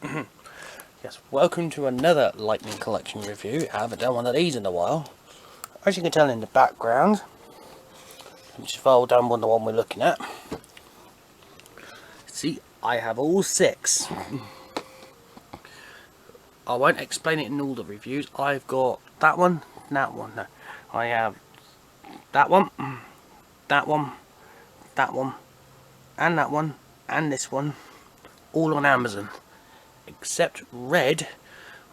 Yes, welcome to another Lightning Collection review. I haven't done one of these in a while. As you can tell in the background, which is far down on the one we're looking at. See, I have all 6. I won't explain it in all the reviews. I've got that one, that one. No, I have that one, that one, that one, and this one, all on Amazon. Except red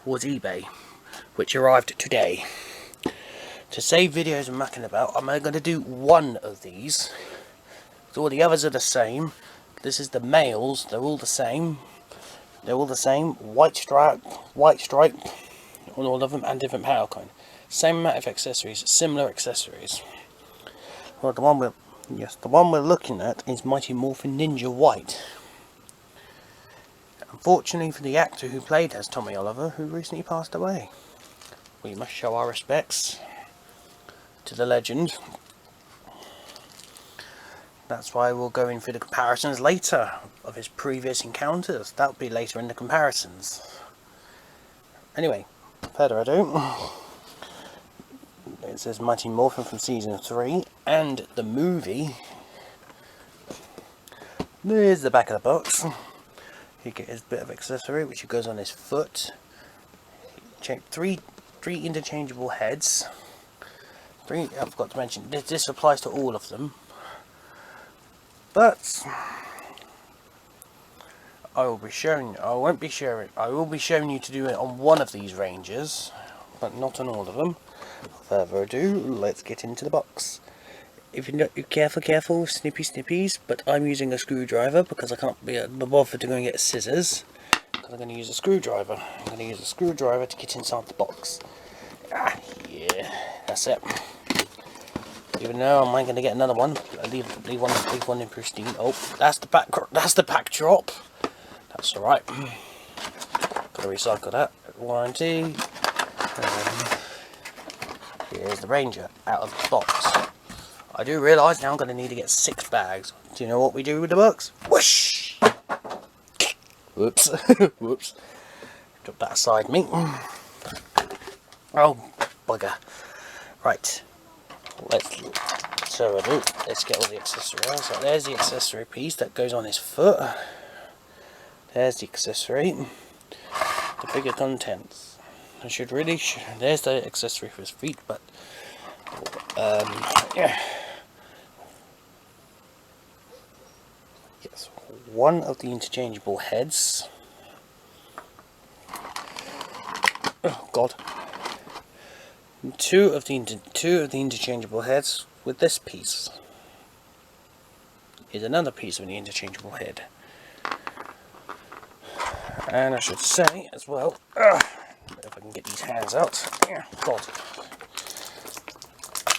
was eBay, which arrived today. To save videos and mucking about, I'm only going to do one of these. All the others are the same. This is the males, they're all the same. They're all the same, white stripe, on all of them, and different power kind. Same amount of accessories, similar accessories. Well, the one we're looking at is Mighty Morphin Ninja White. Unfortunately for the actor who played as Tommy Oliver, who recently passed away. We must show our respects to the legend. That's why we'll go in through the comparisons later of his previous encounters. That'll be later in the comparisons. Anyway, further ado, it says Mighty Morphin from season 3 and the movie. There's the back of the box. You get his bit of accessory which goes on his foot. Three interchangeable heads. I forgot to mention this applies to all of them. But I will be showing you to do it on one of these Rangers, but not on all of them. Without further ado, let's get into the box. If you're not careful, snippies, but I'm using a screwdriver because I can't be bothered to go and get scissors. Because I'm going to use a screwdriver. I'm going to use a screwdriver to get inside the box. Yeah, that's it. Even though I might going to get another one, leave one in pristine. Oh, that's the backdrop. That's all right. Got to recycle that. Warranty. Here's the Ranger out of the box. I do realise now I'm going to need to get 6 bags. Do you know what we do with the box? Whoosh! Whoops. Whoops. Drop that aside, me. Oh, bugger. Right. Let's get all the accessories. So there's the accessory piece that goes on his foot. There's the accessory. The bigger contents. There's the accessory for his feet, but yeah. Yes, one of the interchangeable heads. Oh God. Two of the interchangeable heads with this piece. Is another piece of the interchangeable head. And I should say as well, if I can get these hands out. Yeah, God.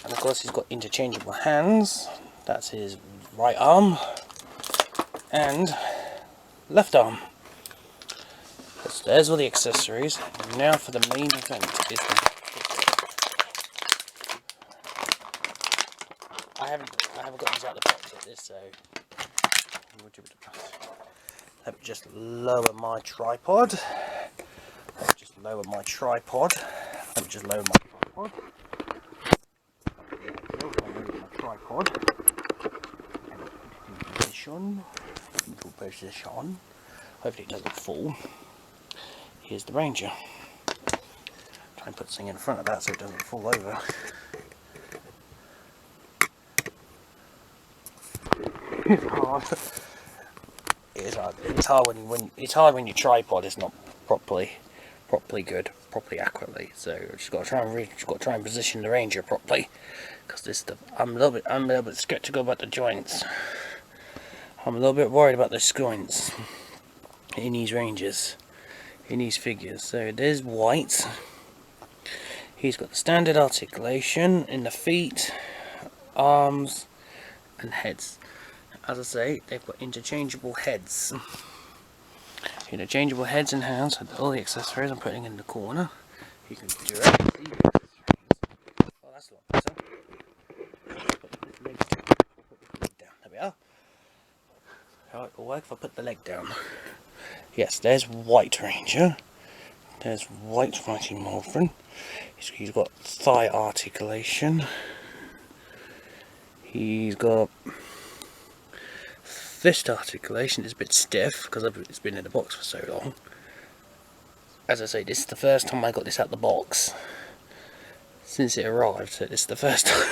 And of course he's got interchangeable hands. That's his right arm and left arm. So there's all the accessories. Now for the main event is I haven't got these out of the box yet, so let me just lower my tripod. Let me just lower my tripod. Position. Hopefully it doesn't fall. Here's the Ranger. Try and put something in front of that so it doesn't fall over. It's hard. It's hard when your tripod is not properly good, properly accurately. So just got to try and position the Ranger properly, because this stuff I'm a little bit skeptical about the joints. I'm a little bit worried about the joints in these Rangers, in these figures. So there's White. He's got the standard articulation in the feet, arms, and heads. As I say, they've got interchangeable heads. Interchangeable heads and hands with all the accessories I'm putting in the corner. You can directly see the accessories. Oh, that's a lot better. Put the leg down. There we are. How it will work if I put the leg down. Yes, there's White Ranger. There's White Mighty Morthin. He's got thigh articulation. He's got fist articulation. It's a bit stiff because it's been in the box for so long. As I say, this is the first time I got this out of the box since it arrived. So this is the first time.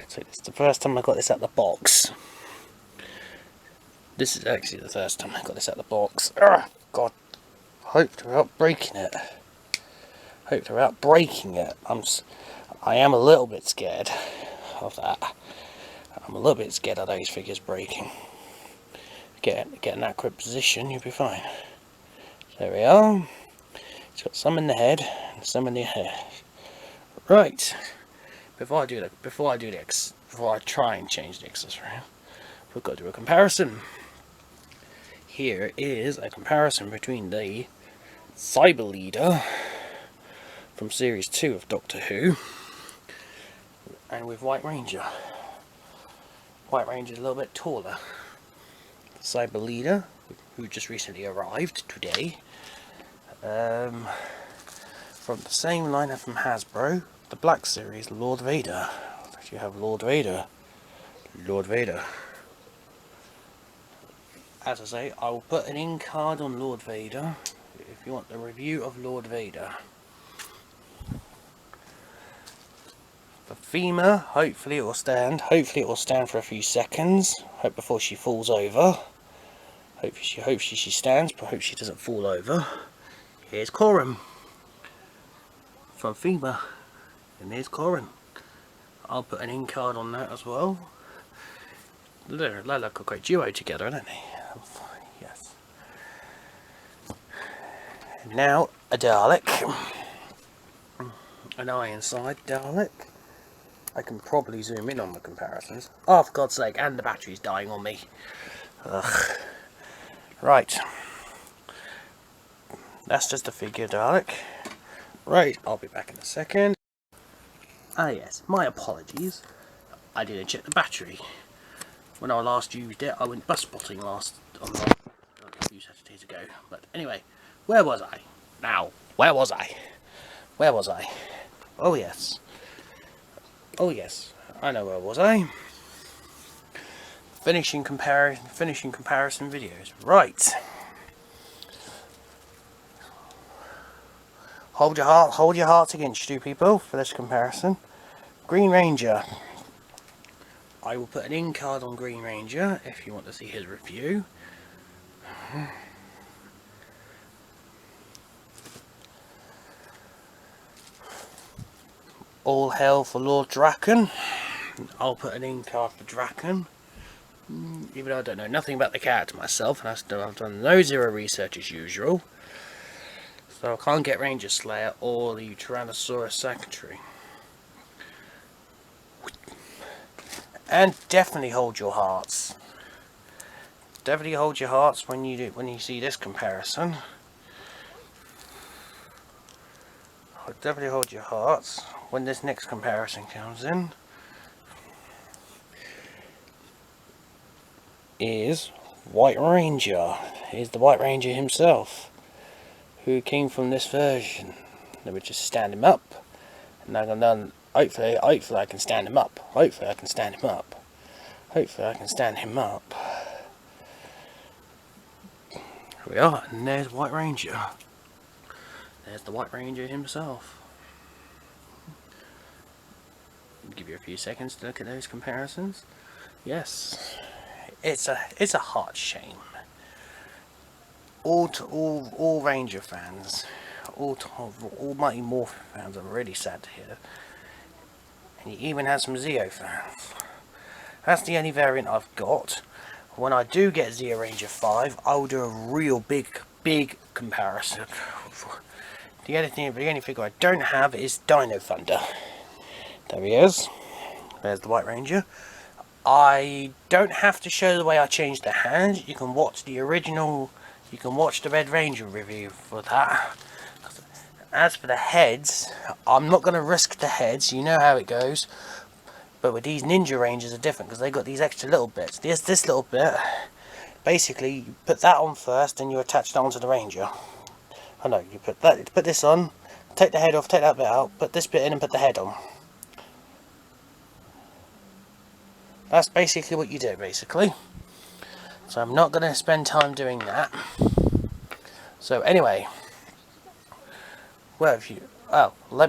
So it's the first time I got this out of the box. This is actually the first time I got this out of the box. Ugh, God, hope without breaking it. Hope without breaking it. I am a little bit scared of that. I'm a little bit scared of those figures breaking. Get in that grip position, you'll be fine. There we are. It's got some in the head and some in the hair. Right. Before I try and change the accessory, we've got to do a comparison. Here is a comparison between the Cyber Leader from Series 2 of Doctor Who and with White Ranger. White Ranger is a little bit taller. The Cyber Leader, who just recently arrived today, from the same lineup from Hasbro, the Black Series, Lord Vader. You have Lord Vader. Lord Vader. As I say, I will put an in card on Lord Vader if you want the review of Lord Vader. For Fema, hopefully it will stand. Hopefully it will stand for a few seconds. Hope before she falls over. Hopefully she stands, but hope she doesn't fall over. Here's Corin from Fema, and here's Corin. I'll put an in card on that as well. They look a great duo together, don't they? Yes. And now a Dalek, an Ironside Dalek. I can probably zoom in on the comparisons. Oh, for God's sake! And the battery's dying on me. Ugh. Right. That's just a figure Dalek. Right, I'll be back in a second. Ah yes, my apologies. I didn't check the battery. When I last used it, I went bus spotting a few Saturdays ago. But anyway, where was I? Now, where was I? Where was I? Oh yes. Oh yes, I know where was I. Finishing comparison videos. Right. Hold your hearts against you people for this comparison. Green Ranger. I will put an in card on Green Ranger if you want to see his review. All hail for Lord Draken. I'll put an in card for Draken. Even though I don't know nothing about the character myself, and I've done no zero research as usual. So I can't get Ranger Slayer or the Tyrannosaurus Secretary. And definitely hold your hearts. Definitely hold your hearts when you see this comparison. Definitely hold your hearts when this next comparison comes in. Is White Ranger. Is the White Ranger himself, who came from this version. Let me just stand him up. And I'm done. Hopefully I can stand him up. Hopefully I can stand him up. Hopefully I can stand him up. Here we are, and there's White Ranger. There's the White Ranger himself. I'll give you a few seconds to look at those comparisons. Yes, it's a heart shame. All Ranger fans, all Mighty Morphin fans are really sad to hear. And you even have some Zeo fans. That's the only variant I've got. When I do get Zeo Ranger 5, I will do a real big comparison. The only figure I don't have is Dino Thunder. There he is. There's the White Ranger. I don't have to show the way I changed the hands. You can watch the original. You can watch the Red Ranger review for that. As for the heads, I'm not going to risk the heads. You know how it goes. But with these Ninja Rangers are different because they got these extra little bits. This little bit basically you put that on first, and you attach that onto the Ranger. Oh no, you put this on, take the head off, take that bit out, put this bit in and put the head on. That's basically what you do, basically. So I'm not going to spend time doing that. So anyway, let me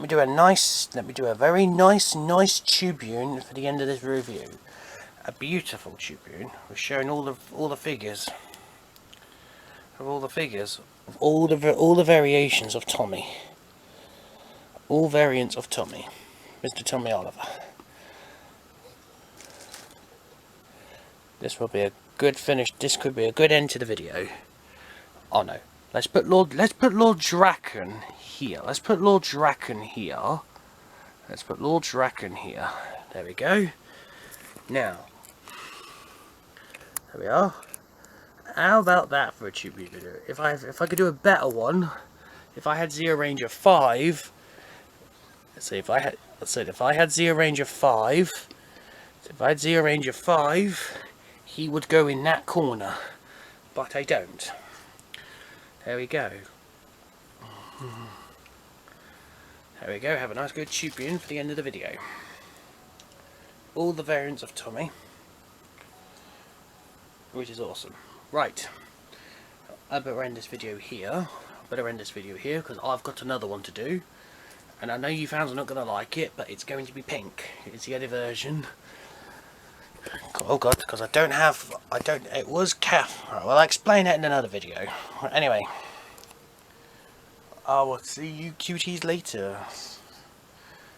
do a very nice tubune for the end of this review. A beautiful tubune. We're showing all the figures of all the variations of Tommy. All variants of Tommy. Mr. Tommy Oliver. This will be a good finish. This could be a good end to the video. Oh no. Let's put Lord Draken here. Let's put Lord Draken here. There we go. Now, there we are. How about that for a tube video? If I could do a better one, if I had Zeo Ranger 5, if I had Zeo Ranger 5, he would go in that corner, but I don't. There we go. There we go. Have a nice good tubune for the end of the video. All the variants of Tommy, which is awesome. Right, I better end this video here. Because I've got another one to do, and I know you fans are not going to like it, but it's going to be pink. It's the other version. Oh god, because it was calf. Right, well, I'll explain that in another video. Anyway, I will see you cuties later.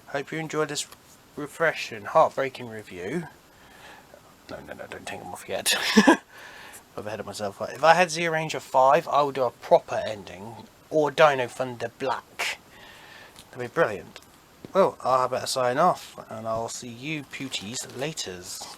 Hope you enjoyed this refreshing, heartbreaking review. No, don't take them off yet. I've ahead of myself. If I had Zeo Ranger 5, I would do a proper ending, or Dino Thunder Black. That'd be brilliant. Well, I better sign off, and I'll see you beauties laters.